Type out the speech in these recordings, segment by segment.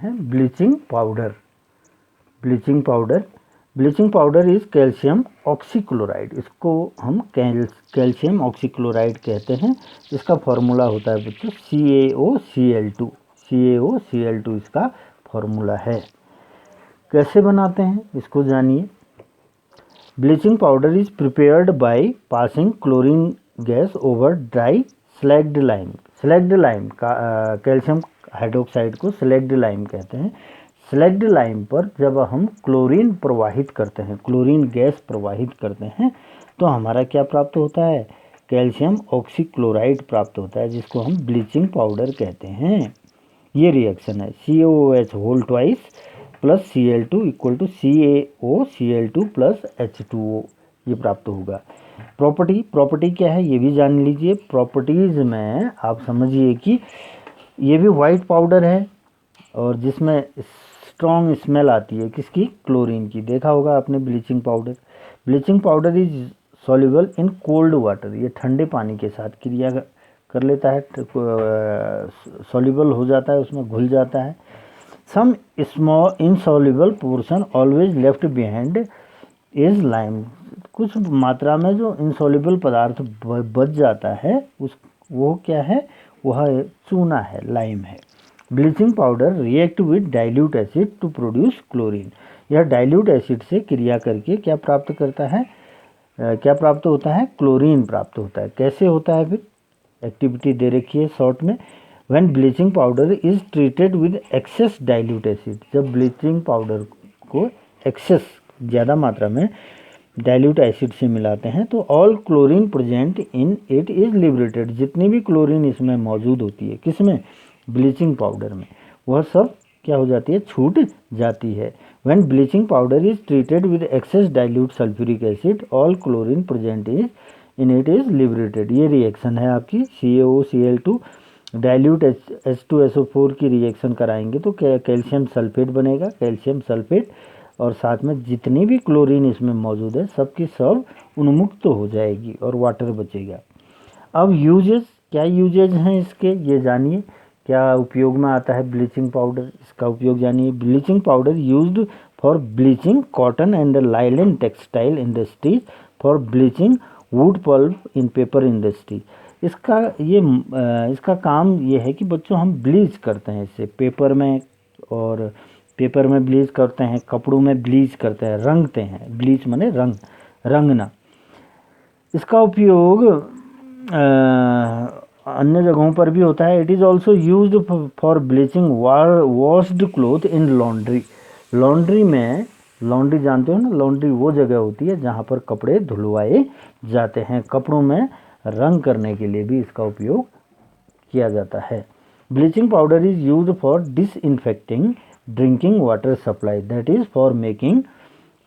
हैं bleaching powder. Bleaching powder is calcium oxychloride, इसको हम कैल्शियम ऑक्सीक्लोराइड कहते हैं। इसका फॉर्मूला होता है बच्चों CaOCl2 इसका फॉर्मूला है। कैसे बनाते हैं इसको जानिए। Bleaching powder is prepared by passing chlorine gas over dry slagged lime का कैल्शियम हाइड्रोक्साइड को स्लैग्ड लाइम कहते हैं। स्लैग्ड लाइम पर जब हम क्लोरीन प्रवाहित करते हैं, क्लोरीन गैस प्रवाहित करते हैं, तो हमारा क्या प्राप्त होता है? कैल्शियम ऑक्सीक्लोराइड प्राप्त होता है, जिसको हम ब्लीचिंग पाउडर कहते हैं। ये रिएक्शन है CaOH whole twice plus Cl2 equal to CaOCl2 plus H2O, ये प्राप्त होगा। प्रॉपर्टी क्या है ये भी जान लीजिए। प्रॉपर्टीज़ में आप समझिए कि ये भी वाइट पाउडर है और जिसमें स्ट्रॉन्ग स्मेल आती है किसकी? क्लोरीन की। देखा होगा आपने bleaching powder is soluble in cold water, ये ठंडे पानी के साथ क्रिया कर लेता है, सॉल्युबल हो जाता है, उसमें घुल जाता है। Some small insoluble portion always left behind is lime, कुछ मात्रा में जो इनसॉल्युबल पदार्थ बच जाता है वो क्या है? वह चूना है, लाइम है। Bleaching powder react with dilute acid to produce chlorine, यह डाइल्यूट एसिड से क्रिया करके क्या प्राप्त करता है? क्या प्राप्त होता है? क्लोरीन प्राप्त होता है। कैसे होता है फिर? एक्टिविटी दे रखी है शॉर्ट में। When bleaching powder is treated with excess dilute acid, जब ब्लीचिंग पाउडर को एक्सेस ज़्यादा मात्रा में डाइल्यूट एसिड से मिलाते हैं तो all chlorine present in it is liberated, जितनी भी क्लोरीन इसमें मौजूद होती है किसमें? ब्लीचिंग पाउडर में, वह सब क्या हो जाती है? छूट जाती है। When bleaching powder is treated with excess dilute sulphuric acid all chlorine present is in it is liberated. ये रिएक्शन है आपकी CaOCl2 डाइल्यूट H2SO4 की रिएक्शन कराएंगे तो कैल्शियम सल्फेट बनेगा, कैल्शियम सल्फेट, और साथ में जितनी भी क्लोरीन इसमें मौजूद है सब की सब उन्मुक्त हो जाएगी और वाटर बचेगा। अब यूजेस, क्या यूजेज हैं इसके ये जानिए। क्या उपयोग में आता है ब्लीचिंग पाउडर? इसका उपयोग जानिए। Bleaching powder used for bleaching cotton and nylon textile industries, for bleaching wood pulp in paper industry. इसका काम ये है कि बच्चों हम ब्लीच करते हैं इससे, पेपर में ब्लीच करते हैं, कपड़ों में ब्लीच करते हैं, रंगते हैं। ब्लीच माने रंगना। इसका उपयोग अन्य जगहों पर भी होता है। It is also used for bleaching washed cloth in laundry में, लॉन्ड्री जानते हो ना, लॉन्ड्री वो जगह होती है जहाँ पर कपड़े धुलवाए जाते हैं। कपड़ों में रंग करने के लिए भी इसका उपयोग किया जाता है। Bleaching powder is used for disinfecting drinking water supply, that is for making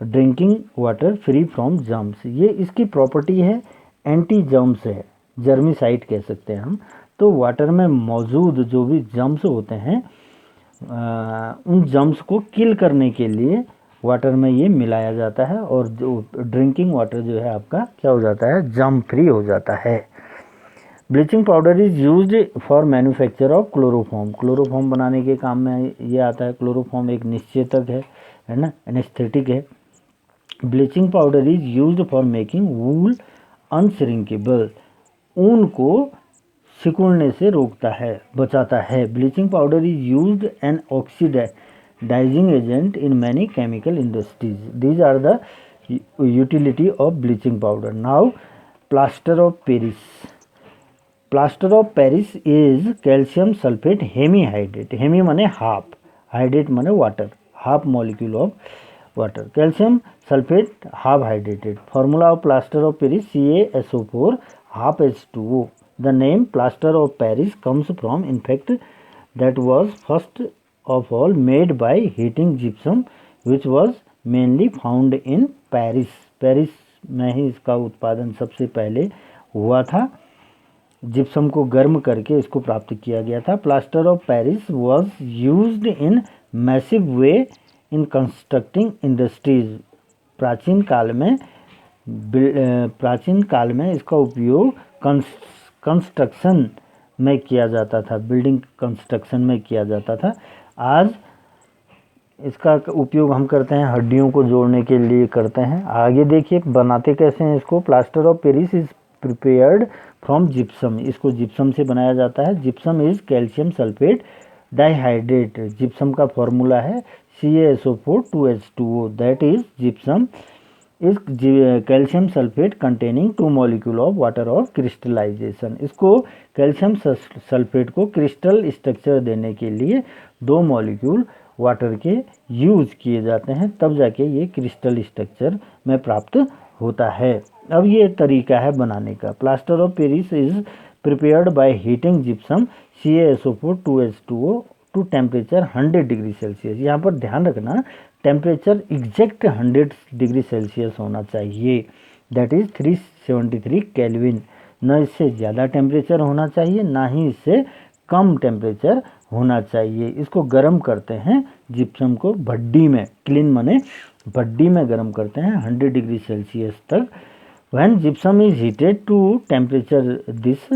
drinking water free from germs. ये इसकी प्रॉपर्टी है, एंटी जर्म्स है, जर्मिसाइड कह सकते हैं हम। तो वाटर में मौजूद जो भी जर्म्स होते हैं उन जर्म्स को किल करने के लिए वाटर में ये मिलाया जाता है और जो ड्रिंकिंग वाटर जो है आपका क्या हो जाता है? जर्म फ्री हो जाता है। Bleaching powder is used for manufacture of chloroform, chloroform बनाने के काम में ये आता है। क्लोरोफॉर्म एक निश्चेतक है ना, एनेस्थेटिक है। Bleaching powder is used for making wool unshrinkable, ऊन को सिकुड़ने से रोकता है, बचाता है। Bleaching powder is used an oxidising agent in many chemical industries, these are the utility of bleaching powder. Now plaster of Paris is calcium sulphate hemihydrate, hemi माने half, hydrate माने water, half molecule of water, calcium sulphate half hydrated. Formula of plaster of Paris CaSO4 half H2O. The name plaster of Paris comes from, in fact, that was first of all made by heating gypsum, which was mainly found in Paris. Paris में ही इसका उत्पादन सबसे पहले हुआ था। Gypsum को गर्म करके इसको प्राप्त किया गया था। Plaster of Paris was used in massive way in constructing industries. प्राचीन काल में इसका उपयोग कंस्ट्रक्शन में किया जाता था, बिल्डिंग कंस्ट्रक्शन में किया जाता था। आज इसका उपयोग हम करते हैं हड्डियों को जोड़ने के लिए करते हैं। आगे देखिए बनाते कैसे हैं इसको। Plaster of Paris is prepared from gypsum, इसको जिप्सम से बनाया जाता है। Gypsum is calcium sulphate dihydrate, gypsum का फॉर्मूला है CaSO4 2H2O, that is gypsum is calcium sulphate containing 2 molecule of water of crystallisation. इसको कैल्शियम सल्फेट को crystal structure देने के लिए 2 मॉलिक्यूल वाटर के यूज किए जाते हैं, तब जाके ये क्रिस्टल स्ट्रक्चर में प्राप्त होता है। अब ये तरीका है बनाने का। Plaster of Paris is prepared by heating gypsum CaSO4 2H2O to temperature 100 degree Celsius. यहाँ पर ध्यान रखना टेम्परेचर एग्जैक्ट 100 डिग्री सेल्सियस होना चाहिए, दैट इज 373 केल्विन। न इससे ज़्यादा टेम्परेचर होना चाहिए, ना ही इससे कम टेम्परेचर होना चाहिए। इसको गर्म करते हैं जिप्सम को भट्टी में, क्लीन माने भट्टी में गर्म करते हैं 100 डिग्री सेल्सियस तक। When gypsum is heated to temperature this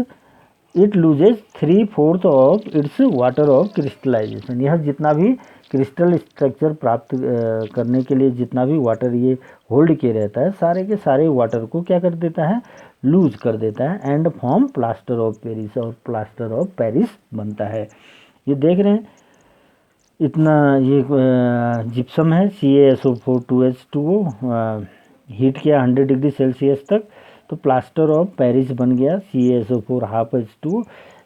it loses 3/4 of its water of crystallisation. यह जितना भी क्रिस्टल स्ट्रक्चर प्राप्त करने के लिए जितना भी वाटर ये होल्ड किए रहता है, सारे के सारे वाटर को क्या कर देता है, लूज कर देता है and form plaster of Paris, और प्लास्टर ऑफ पेरिस बनता है। ये देख रहे हैं इतना ये जिप्सम है CaSO4 2H2O हीट किया 100 डिग्री सेल्सियस तक, तो प्लास्टर ऑफ पेरिस बन गया CaSO4 half H2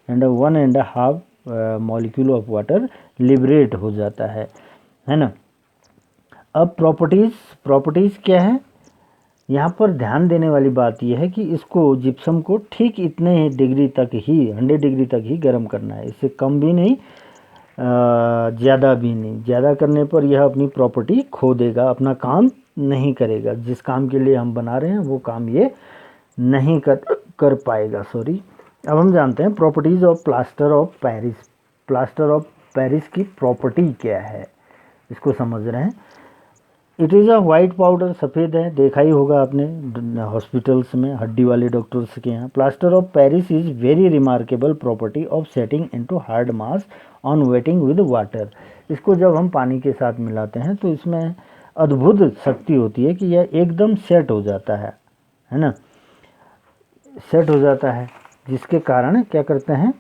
and 1.5 molecule of water liberate हो जाता है ना। अब प्रॉपर्टीज़ क्या है, यहाँ पर ध्यान देने वाली बात यह है कि इसको जिप्सम को ठीक इतने डिग्री तक ही 100 डिग्री तक ही गर्म करना है, इससे कम भी नहीं ज़्यादा भी नहीं। ज़्यादा करने पर यह अपनी प्रॉपर्टी खो देगा, अपना काम नहीं करेगा, जिस काम के लिए हम बना रहे हैं वो काम ये नहीं कर पाएगा। सॉरी। अब हम जानते हैं properties of plaster of Paris. Plaster of Paris की प्रॉपर्टी क्या है, इसको समझ रहे हैं। It is a white powder, सफ़ेद है, देखा ही होगा आपने हॉस्पिटल्स में, हड्डी वाले डॉक्टर्स के यहाँ। Plaster of Paris is very remarkable property of setting into hard mass on waiting with water. इसको जब हम पानी के साथ मिलाते हैं तो इसमें अद्भुत शक्ति होती है कि यह एकदम सेट हो जाता है ना, सेट हो जाता है, जिसके कारण क्या करते हैं,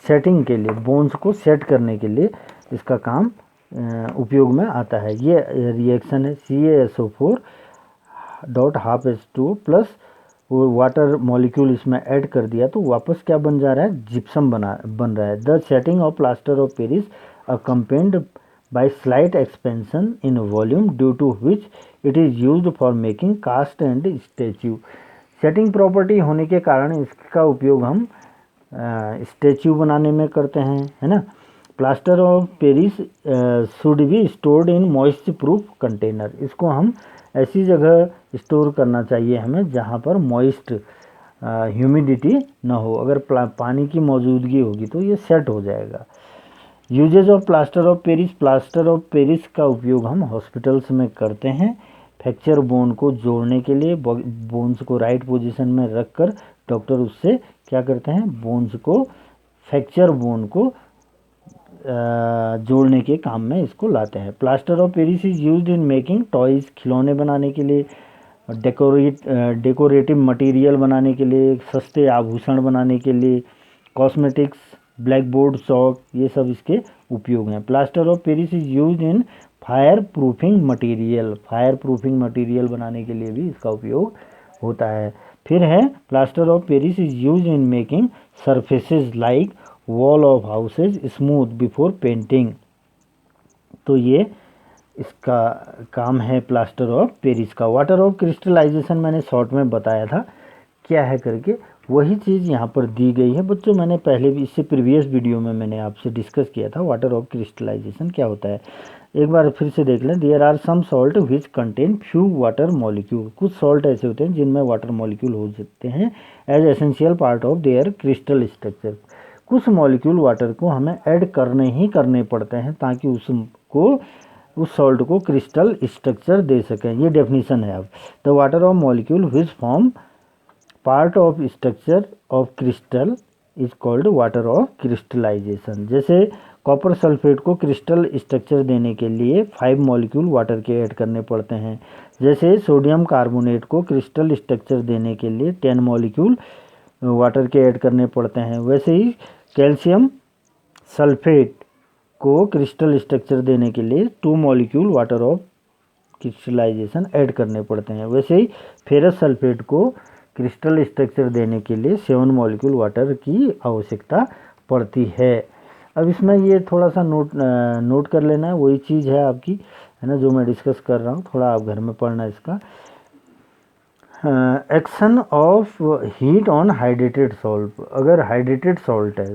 सेटिंग के लिए, बोन्स को सेट करने के लिए इसका काम उपयोग में आता है। ये रिएक्शन है CaSO4 dot half H2O plus वो वाटर मॉलिक्यूल इसमें ऐड कर दिया तो वापस क्या बन जा रहा है, जिप्सम बन रहा है। The setting of plaster of Paris accompanied by slight expansion in volume due to which it is used for making cast and statue. Setting property होने के कारण इसका उपयोग हम स्टैच्यू बनाने में करते हैं, है ना। Plaster of Paris should be stored in moist proof container. इसको हम ऐसी जगह स्टोर करना चाहिए हमें जहाँ पर मॉइस्ट ह्यूमिडिटी ना हो। अगर पानी की मौजूदगी होगी तो ये सेट हो जाएगा। Uses of plaster of Paris. Plaster of Paris का उपयोग हम हॉस्पिटल्स में करते हैं फ्रैक्चर बोन को जोड़ने के लिए। बोन्स को राइट पोजीशन में रखकर डॉक्टर उससे क्या करते हैं, बोन्स को, फ्रैक्चर बोन को जोड़ने के काम में इसको लाते हैं। Plaster of Paris is used in making toys, खिलौने बनाने के लिए, डेकोरेटिव मटेरियल बनाने के लिए, सस्ते आभूषण बनाने के लिए, कॉस्मेटिक्स, ब्लैक बोर्ड, चॉक, ये सब इसके उपयोग हैं। Plaster of Paris is used in fire proofing material, fire proofing material बनाने के लिए भी इसका उपयोग होता है। फिर है plaster of Paris is used in making surfaces like wall of houses smooth before painting. तो ये इसका काम है प्लास्टर ऑफ पेरिस का। वाटर ऑफ क्रिस्टलाइजेशन मैंने शॉर्ट में बताया था क्या है करके, वही चीज़ यहाँ पर दी गई है बच्चों। मैंने पहले भी इससे प्रीवियस वीडियो में मैंने आपसे डिस्कस किया था वाटर ऑफ क्रिस्टलाइजेशन क्या होता है। एक बार फिर से देख लें। There are some salt which contain few water molecule. कुछ सॉल्ट ऐसे होते हैं जिनमें वाटर मॉलिक्यूल हो सकते हैं as essential part of their crystal structure. कुछ मॉलिक्यूल वाटर को हमें ऐड करने पड़ते हैं ताकि उस सॉल्ट को क्रिस्टल स्ट्रक्चर दे सकें। ये डेफिनेशन है। अब the water of molecule which form part of structure of crystal is called water of crystallisation. जैसे कॉपर सल्फेट को क्रिस्टल स्ट्रक्चर देने के लिए 5 मॉलिक्यूल वाटर के ऐड करने पड़ते हैं। जैसे सोडियम कार्बोनेट को क्रिस्टल स्ट्रक्चर देने के लिए 10 मॉलिक्यूल वाटर के ऐड करने पड़ते हैं, वैसे ही कैल्शियम सल्फेट को क्रिस्टल स्ट्रक्चर देने के लिए 2 molecule water of crystallisation add करने पड़ते हैं। वैसे ही फेरस सल्फेट को क्रिस्टल स्ट्रक्चर देने के लिए 7 मॉलिक्यूल वाटर की आवश्यकता पड़ती है। अब इसमें ये थोड़ा सा नोट कर लेना है, वही चीज़ है आपकी, है ना, जो मैं डिस्कस कर रहा हूँ, थोड़ा आप घर में पढ़ना इसका। Action of heat on hydrated salt. अगर हाइड्रेटेड सॉल्ट है,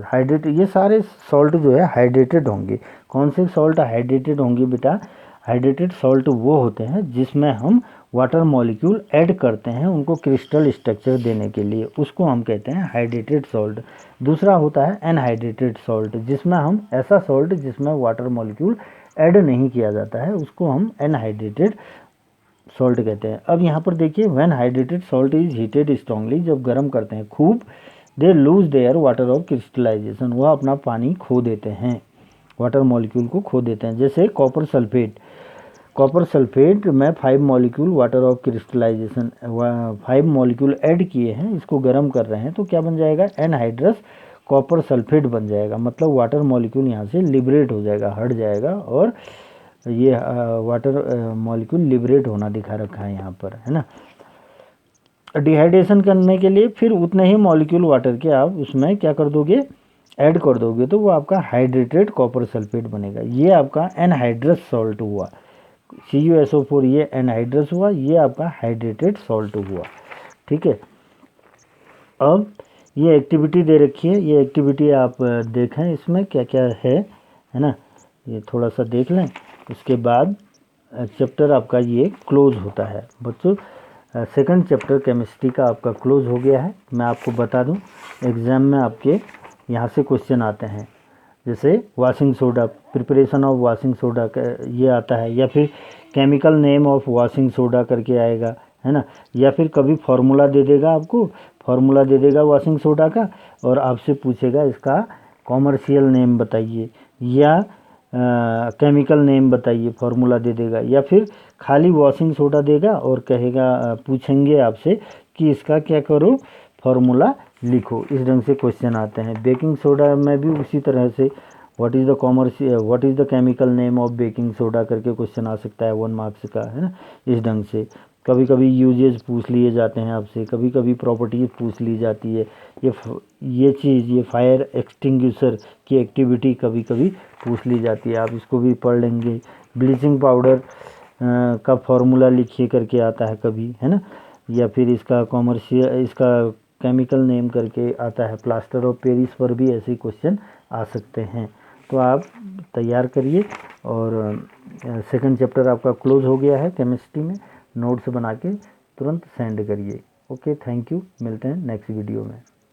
ये सारे सॉल्ट जो है हाइड्रेटेड होंगे। कौन से सॉल्ट हाइड्रेटेड होंगे बेटा? हाइड्रेटेड सॉल्ट वो होते हैं जिसमें हम वाटर मॉलिक्यूल ऐड करते हैं उनको क्रिस्टल स्ट्रक्चर देने के लिए, उसको हम कहते हैं हाइड्रेटेड सॉल्ट। दूसरा होता है एनहाइड्रेटेड सॉल्ट, जिसमें हम ऐसा सॉल्ट जिसमें वाटर मॉलिक्यूल ऐड नहीं किया जाता है, उसको हम एनहाइड्रेटेड सॉल्ट कहते हैं। अब यहाँ पर देखिए, when hydrated salt is heated strongly, जब गर्म करते हैं खूब, they lose their water of crystallisation, वह अपना पानी खो देते हैं, वाटर मॉलिक्यूल को खो देते हैं। जैसे कॉपर सल्फेट में 5 molecule water of crystallisation, 5 molecule add किए हैं, इसको गर्म कर रहे हैं, तो क्या बन जाएगा? एनहाइड्रस कॉपर सल्फेट बन जाएगा। मतलब वाटर मॉलिक्यूल यहाँ से लिबरेट हो जाएगा, हट जाएगा, और ये वाटर मॉलिक्यूल लिबरेट होना दिखा रखा है यहाँ पर, है ना। डिहाइड्रेशन करने के लिए फिर उतने ही मॉलिक्यूल वाटर के आप उसमें क्या कर दोगे? ऐड कर दोगे, तो वो आपका हाइड्रेटेड कॉपर सल्फेट बनेगा। ये आपका एनहाइड्रस सॉल्ट हुआ, CuSO4, ये एनहाइड्रस हुआ, ये आपका हाइड्रेटेड सॉल्ट हुआ। ठीक है, अब ये एक्टिविटी दे रखी है, ये एक्टिविटी आप देखें इसमें क्या क्या है ना, ये थोड़ा सा देख लें। उसके बाद चैप्टर आपका ये क्लोज होता है बच्चों। सेकंड चैप्टर केमिस्ट्री का आपका क्लोज हो गया है। मैं आपको बता दूं, एग्ज़ाम में आपके यहाँ से क्वेश्चन आते हैं, जैसे washing soda, preparation of washing soda ये आता है, या फिर chemical name of washing soda करके आएगा, है ना। या फिर कभी फार्मूला दे देगा आपको, फार्मूला दे देगा वॉशिंग सोडा का, और आपसे पूछेगा इसका कॉमर्शियल नेम बताइए, या केमिकल नेम बताइए, फार्मूला दे देगा। या फिर खाली वॉशिंग सोडा देगा और कहेगा, पूछेंगे आपसे कि इसका क्या करो, फार्मूला लिखो। इस ढंग से क्वेश्चन आते हैं। बेकिंग सोडा में भी उसी तरह से what is the chemical name of baking soda करके क्वेश्चन आ सकता है 1 मार्क्स का, है ना। इस ढंग से कभी कभी यूजेज पूछ लिए जाते हैं आपसे, कभी कभी प्रॉपर्टीज पूछ ली जाती है। ये चीज़, ये फायर एक्सटिंग्विशर की एक्टिविटी कभी कभी पूछ ली जाती है, आप इसको भी पढ़ लेंगे। ब्लीचिंग पाउडर का फार्मूला लिखिए करके आता है कभी, है ना। या फिर इसका इसका केमिकल नेम करके आता है। प्लास्टर ऑफ पेरिस पर भी ऐसे क्वेश्चन आ सकते हैं। तो आप तैयार करिए, और सेकंड चैप्टर आपका क्लोज हो गया है केमिस्ट्री में। नोट्स बना के तुरंत सेंड करिए। ओके, थैंक यू, मिलते हैं नेक्स्ट वीडियो में।